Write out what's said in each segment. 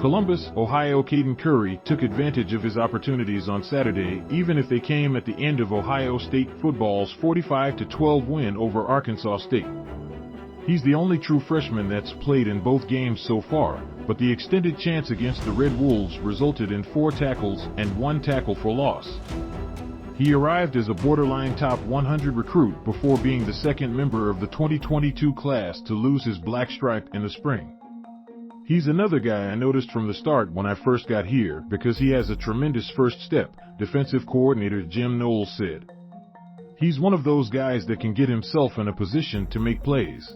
Columbus, Ohio Caden Curry took advantage of his opportunities on Saturday, even if they came at the end of Ohio State football's 45-12 win over Arkansas State. He's the only true freshman that's played in both games so far, but the extended chance against the Red Wolves resulted in 4 tackles and 1 tackle for loss. He arrived as a borderline top 100 recruit before being the second member of the 2022 class to lose his black stripe in the spring. He's another guy I noticed from the start when I first got here because he has a tremendous first step, defensive coordinator Jim Knowles said. He's one of those guys that can get himself in a position to make plays.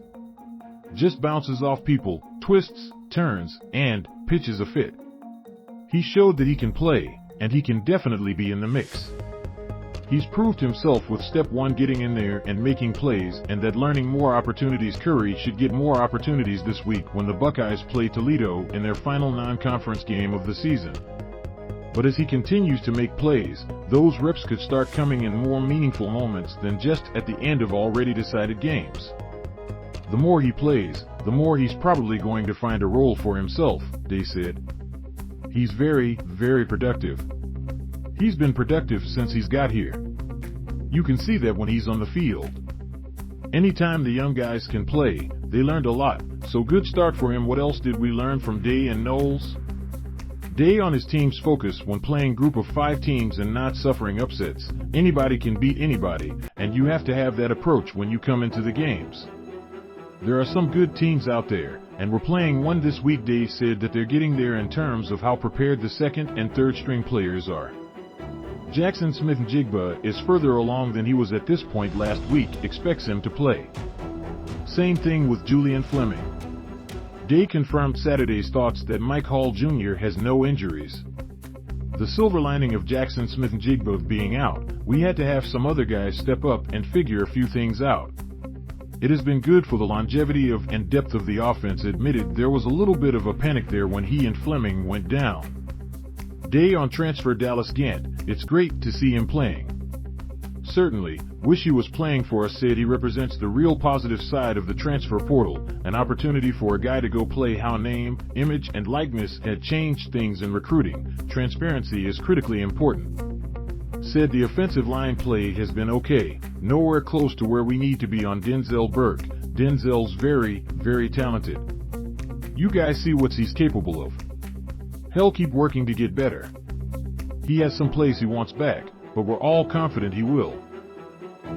Just bounces off people, twists, turns, and pitches a fit. He showed that he can play, and he can definitely be in the mix. He's proved himself with step 1 getting in there and making plays, and that learning more opportunities. Curry should get more opportunities this week when the Buckeyes play Toledo in their final non-conference game of the season. But as he continues to make plays, those reps could start coming in more meaningful moments than just at the end of already decided games. The more he plays, the more he's probably going to find a role for himself, they said. He's very, very productive. He's been productive since he's got here. You can see that when he's on the field. Anytime the young guys can play, they learned a lot, so good start for him. What else did we learn from Day and Knowles? Day on his team's focus when playing group of 5 teams and not suffering upsets. Anybody can beat anybody, and you have to have that approach when you come into the games. There are some good teams out there, and we're playing one this week. Day said that they're getting there in terms of how prepared the second and third string players are. Jaxon Smith-Njigba is further along than he was at this point last week, expects him to play. Same thing with Julian Fleming. Day confirmed Saturday's thoughts that Mike Hall Jr. has no injuries. The silver lining of Jaxon Smith-Njigba being out, we had to have some other guys step up and figure a few things out. It has been good for the longevity of and depth of the offense. Admitted there was a little bit of a panic there when he and Fleming went down. Day on transfer Dallas Gant, it's great to see him playing. Certainly, wish he was playing for us. Said he represents the real positive side of the transfer portal, an opportunity for a guy to go play. How name, image, and likeness had changed things in recruiting. Transparency is critically important. Said the offensive line play has been okay, nowhere close to where we need to be on Denzel Burke. Denzel's very, very talented. You guys see what he's capable of. He'll keep working to get better. He has some plays he wants back, but we're all confident he will.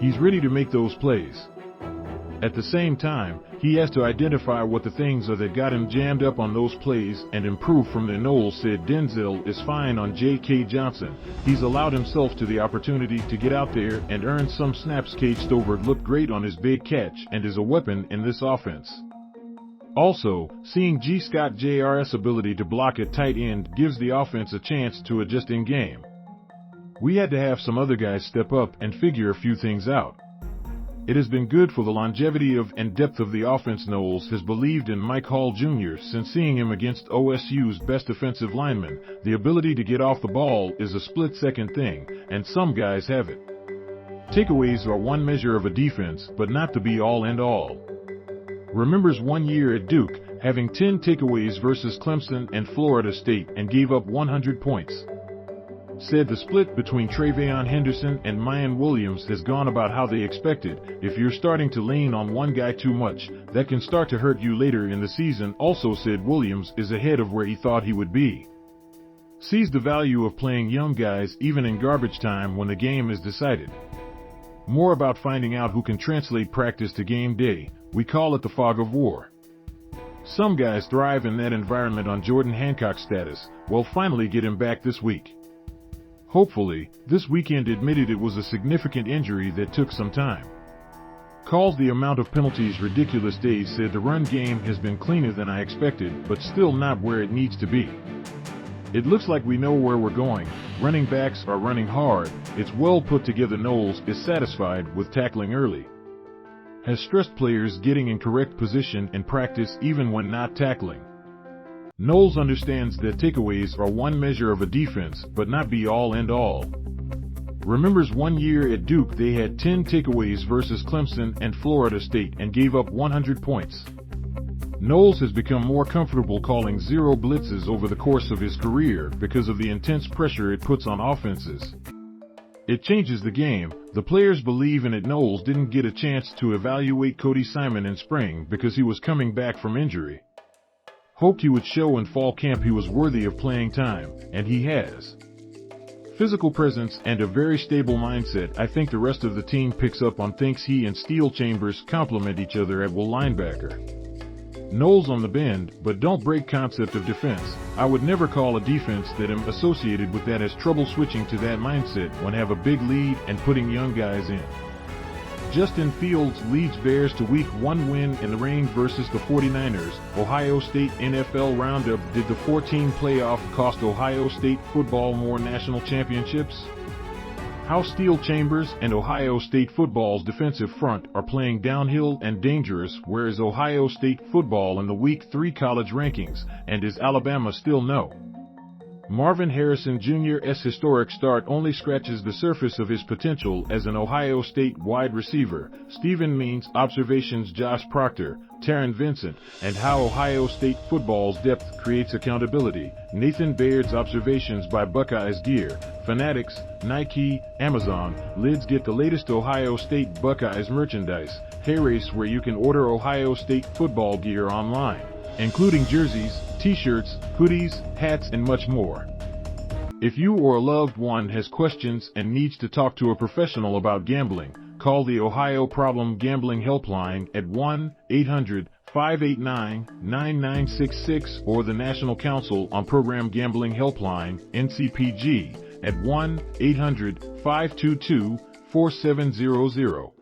He's ready to make those plays. At the same time, he has to identify what the things are that got him jammed up on those plays and improve from there. Knowles said Denzel is fine on J.K. Johnson. He's allowed himself to the opportunity to get out there and earn some snaps. Cade Stover looked great on his big catch and is a weapon in this offense. Also, seeing G. Scott Jr.'s ability to block at tight end gives the offense a chance to adjust in game. We had to have some other guys step up and figure a few things out. It has been good for the longevity of and depth of the offense. Knowles has believed in Mike Hall Jr. since seeing him against OSU's best offensive lineman. The ability to get off the ball is a split-second thing, and some guys have it. Takeaways are one measure of a defense, but not the be-all and all. Remembers one year at Duke, having 10 takeaways versus Clemson and Florida State and gave up 100 points. Said the split between TreVeyon Henderson and Miyan has gone about how they expected. If you're starting to lean on one guy too much, that can start to hurt you later in the season. Also said Williams is ahead of where he thought he would be. Sees the value of playing young guys even in garbage time when the game is decided. More about finding out who can translate practice to game day. We call it the fog of war. Some guys thrive in that environment. On Jordan Hancock's status, we'll finally get him back this week. Hopefully, this weekend. Admitted it was a significant injury that took some time. Calls the amount of penalties ridiculous. Dave said the run game has been cleaner than I expected, but still not where it needs to be. It looks like we know where we're going. Running backs are running hard. It's well put together. Knowles is satisfied with tackling early. Has stressed players getting in correct position in practice even when not tackling. Knowles understands that takeaways are one measure of a defense, but not be all and all. Remembers one year at Duke they had 10 takeaways versus Clemson and Florida State and gave up 100 points. Knowles has become more comfortable calling zero blitzes over the course of his career because of the intense pressure it puts on offenses. It changes the game. The players believe in it. Knowles didn't get a chance to evaluate Cody Simon in spring because he was coming back from injury. Hoped he would show in fall camp he was worthy of playing time, and he has. Physical presence and a very stable mindset. I think the rest of the team picks up on. Thinks he and Steel Chambers complement each other at will linebacker. Knowles on the bend, but don't break concept of defense. I would never call a defense that am associated with that as trouble switching to that mindset when have a big lead and putting young guys in. Justin Fields leads Bears to Week 1 win in the rain versus the 49ers. Ohio State NFL Roundup. Did the 14 playoff cost Ohio State football more national championships? How Steel Chambers and Ohio State football's defensive front are playing downhill and dangerous. Where is Ohio State football in the Week 3 college rankings, and is Alabama still no? Marvin Harrison Jr.'s historic start only scratches the surface of his potential as an Ohio State wide receiver. Stephen Means observations. Josh Proctor, Taron Vincent, and how Ohio State football's depth creates accountability. Nathan Baird's observations by Buckeyes Gear, Fanatics, Nike, Amazon, Lids. Get the latest Ohio State Buckeyes merchandise. Hayrace, where you can order Ohio State football gear online, including jerseys, t-shirts, hoodies, hats, and much more. If you or a loved one has questions and needs to talk to a professional about gambling, call the Ohio Problem Gambling Helpline at 1-800-589-9966 or the National Council on Program Gambling Helpline, NCPG, at 1-800-522-4700.